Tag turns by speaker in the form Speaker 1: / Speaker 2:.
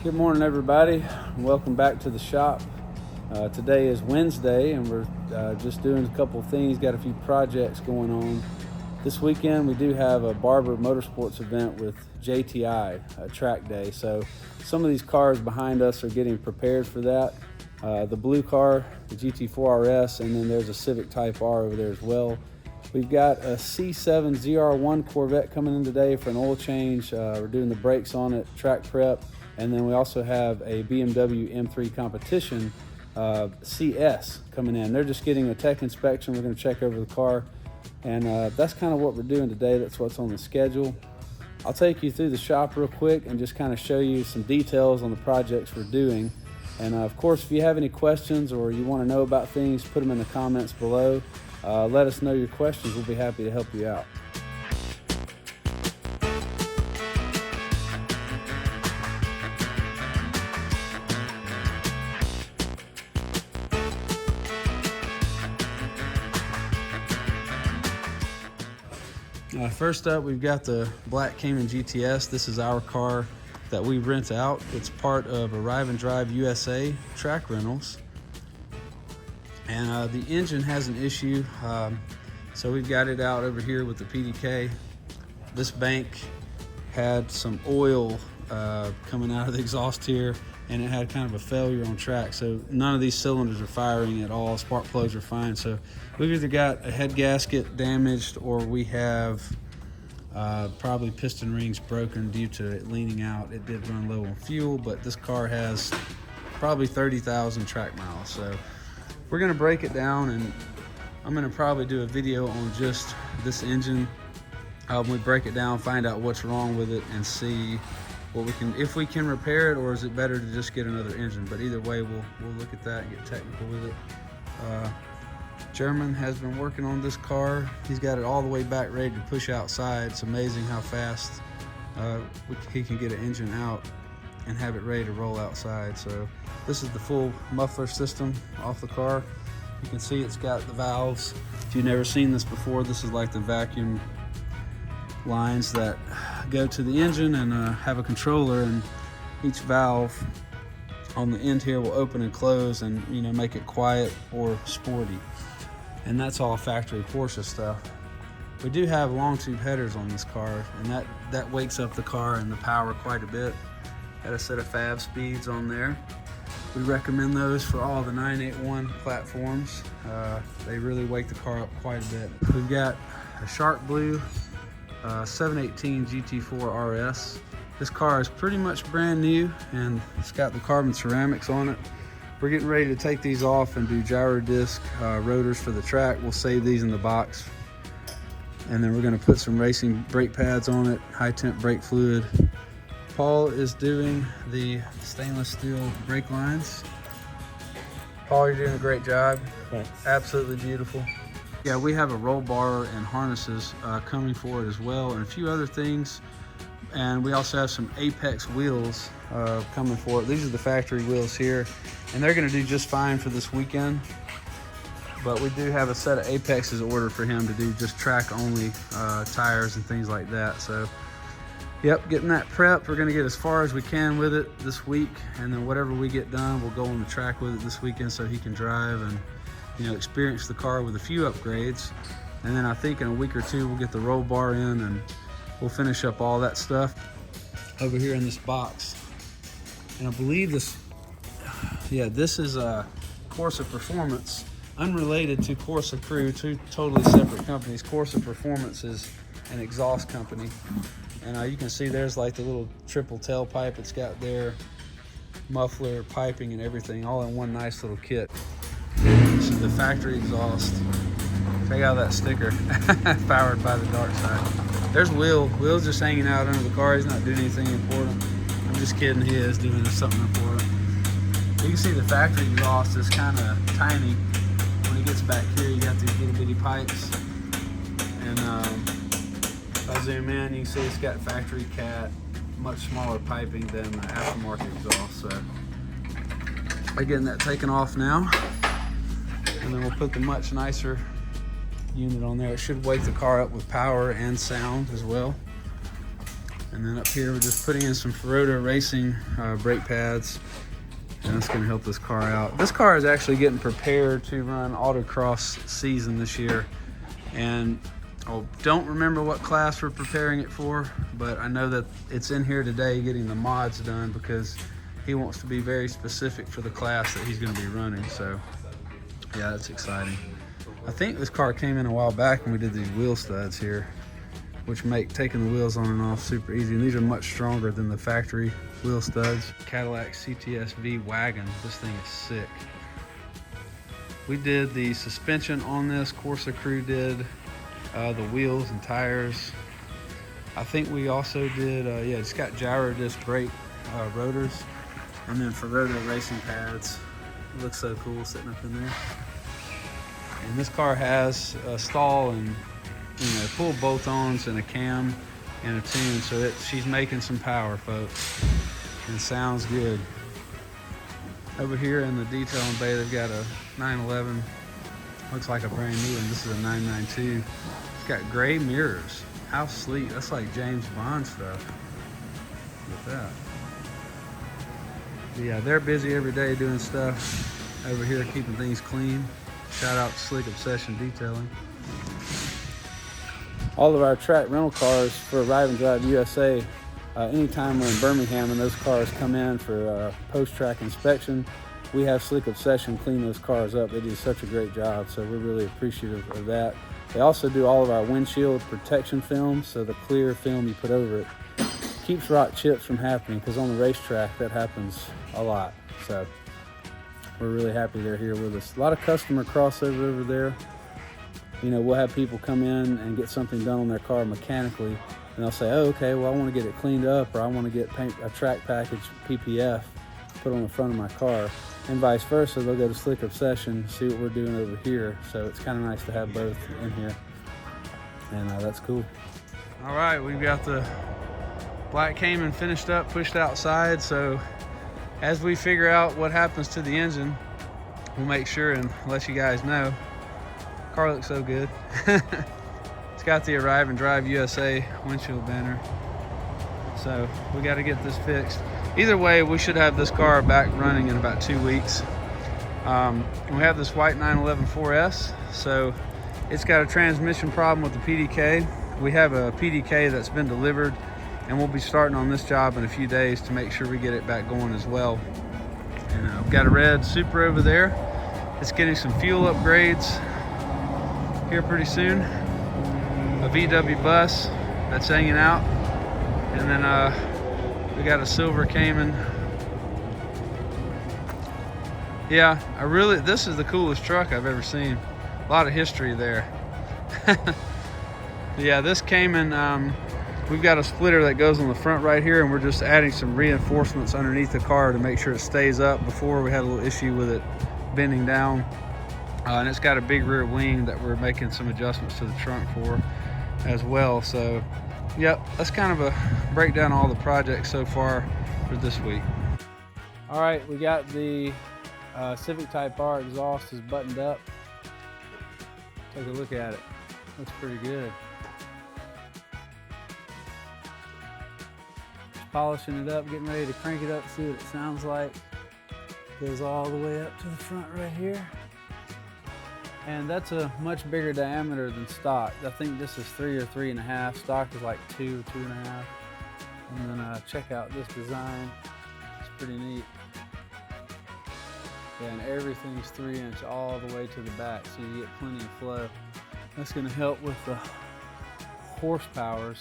Speaker 1: Good morning, everybody. Welcome back to the shop. Today is Wednesday, and we're just doing a couple of things. Got a few projects going on. This weekend, we do have a Barber Motorsports event with JTI, a track day. So some of these cars behind us are getting prepared for that. The blue car, the GT4 RS, and then there's a Civic Type R over there as well. We've got a C7 ZR1 Corvette coming in today for an oil change. We're doing the brakes on it, track prep. And then we also have a BMW M3 Competition CS coming in. They're just getting a tech inspection. We're going to check over the car. And that's kind of what we're doing today. That's what's on the schedule. I'll take you through the shop real quick and just kind of show you some details on the projects we're doing. And of course, if you have any questions or you want to know about things, put them in the comments below. Let us know your questions. We'll be happy to help you out. First up, we've got the black Cayman GTS. This is our car that we rent out. It's part of Arrive and Drive USA track rentals. And the engine has an issue. So we've got it out over here with the PDK. This bank had some oil coming out of the exhaust here, and it had kind of a failure on track. So none of these cylinders are firing at all. Spark plugs are fine. So we've either got a head gasket damaged, or we have probably piston rings broken due to it leaning out. It did run low on fuel, but this car has probably 30,000 track miles. So we're gonna break it down, and I'm gonna probably do a video on just this engine. We break it down, find out what's wrong with it, and see what we can, if we can repair it, or is it better to just get another engine. But either way, we'll look at that and get technical with it. German has been working on this car. He's got it all the way back ready to push outside. It's amazing how fast he can get an engine out and have it ready to roll outside. So this is the full muffler system off the car. You can see it's got the valves. If you've never seen this before, this is like the vacuum lines that go to the engine and have a controller, and each valve on the end here will open and close and, you know, make it quiet or sporty. And that's all factory Porsche stuff. We do have long tube headers on this car, and that wakes up the car and the power quite a bit. Got a set of fab speeds on there. We recommend those for all the 981 platforms. They really wake the car up quite a bit. We've got a Shark Blue 718 GT4 RS. This car is pretty much brand new, and it's got the carbon ceramics on it. We're getting ready to take these off and do gyro disc rotors for the track. We'll save these in the box. And then we're gonna put some racing brake pads on it, high temp brake fluid. Paul is doing the stainless steel brake lines. Paul, you're doing a great job.
Speaker 2: Thanks.
Speaker 1: Absolutely beautiful. Yeah, we have a roll bar and harnesses coming for it as well, and a few other things. And we also have some Apex wheels coming for it. These are the factory wheels here, and they're gonna do just fine for this weekend. But we do have a set of Apexes ordered for him to do just track only tires and things like that. So yep, getting that prepped. We're gonna get as far as we can with it this week, and then whatever we get done, we'll go on the track with it this weekend so he can drive and, you know, experience the car with a few upgrades. And then I think in a week or two, we'll get the roll bar in, and we'll finish up all that stuff over here in this box. And I believe this is a Corsa Performance, unrelated to Corsa Crew, two totally separate companies. Corsa Performance is an exhaust company. And you can see there's like the little triple tailpipe it's got there, muffler, piping, and everything, all in one nice little kit. This is the factory exhaust. Check out that sticker, powered by the dark side. There's Will's just hanging out under the car. He's not doing anything important. I'm just kidding, he is doing something important. You can see the factory exhaust is kind of tiny. When he gets back here, you got these little bitty pipes. And if I zoom in, you can see it's got factory cat, much smaller piping than the aftermarket exhaust. So we're getting that taken off now. And then we'll put the much nicer unit on there. It should wake the car up with power and sound as well. And then up here, we're just putting in some Feroda Racing brake pads. And that's gonna help this car out. This car is actually getting prepared to run autocross season this year. And I don't remember what class we're preparing it for, but I know that it's in here today getting the mods done because he wants to be very specific for the class that he's gonna be running. So yeah, that's exciting. I think this car came in a while back when we did these wheel studs here, which make taking the wheels on and off super easy. And these are much stronger than the factory wheel studs. Cadillac CTS-V wagon, this thing is sick. We did the suspension on this, Corsa crew did the wheels and tires. I think we also did, yeah, it's got gyro disc brake rotors, and then Feroda Racing pads. It looks so cool sitting up in there. And this car has a stall and full bolt-ons and a cam and a tune, so she's making some power, folks. And it sounds good. Over here in the detailing bay, they've got a 911. Looks like a brand new one. This is a 992. It's got gray mirrors. How sleek. That's like James Bond stuff. Look at that. But yeah, they're busy every day doing stuff over here, keeping things clean. Shout out to Slick Obsession Detailing. All of our track rental cars for Arrive and Drive USA, anytime we're in Birmingham and those cars come in for post-track inspection, we have Slick Obsession clean those cars up. They do such a great job, so we're really appreciative of that. They also do all of our windshield protection film, so the clear film you put over it keeps rock chips from happening, because on the racetrack that happens a lot. So we're really happy they're here with us. A lot of customer crossover over there. You know, we'll have people come in and get something done on their car mechanically, and they'll say, oh, okay, well, I want to get it cleaned up, or I want to get a track package PPF put on the front of my car, and vice versa. They'll go to Slick Obsession, see what we're doing over here. So it's kind of nice to have both in here, and that's cool. All right, we've got the Black Cayman finished up, pushed outside. So as we figure out what happens to the engine, we'll make sure and let you guys know. Car looks so good. It's got the Arrive and Drive USA windshield banner. So we got to get this fixed. Either way, we should have this car back running in about 2 weeks. We have this white 911 4S. So it's got a transmission problem with the PDK. We have a PDK that's been delivered, and we'll be starting on this job in a few days to make sure we get it back going as well. And I've got a red Supra over there. It's getting some fuel upgrades here pretty soon. A VW bus that's hanging out. And then we got a silver Cayman. Yeah, this is the coolest truck I've ever seen. A lot of history there. Yeah, this Cayman, we've got a splitter that goes on the front right here, and we're just adding some reinforcements underneath the car to make sure it stays up. Before, we had a little issue with it bending down. And it's got a big rear wing that we're making some adjustments to the trunk for as well. So yep, that's kind of a breakdown of all the projects so far for this week. All right, we got the Civic Type R exhaust is buttoned up. Take a look at it. Looks pretty good. Just polishing it up, getting ready to crank it up, see what it sounds like. Goes all the way up to the front right here. And that's a much bigger diameter than stock. I think this is 3 or 3.5. Stock is like 2 or 2.5. And then check out this design. It's pretty neat. Yeah, and everything's 3-inch all the way to the back, so you get plenty of flow. That's going to help with the horsepowers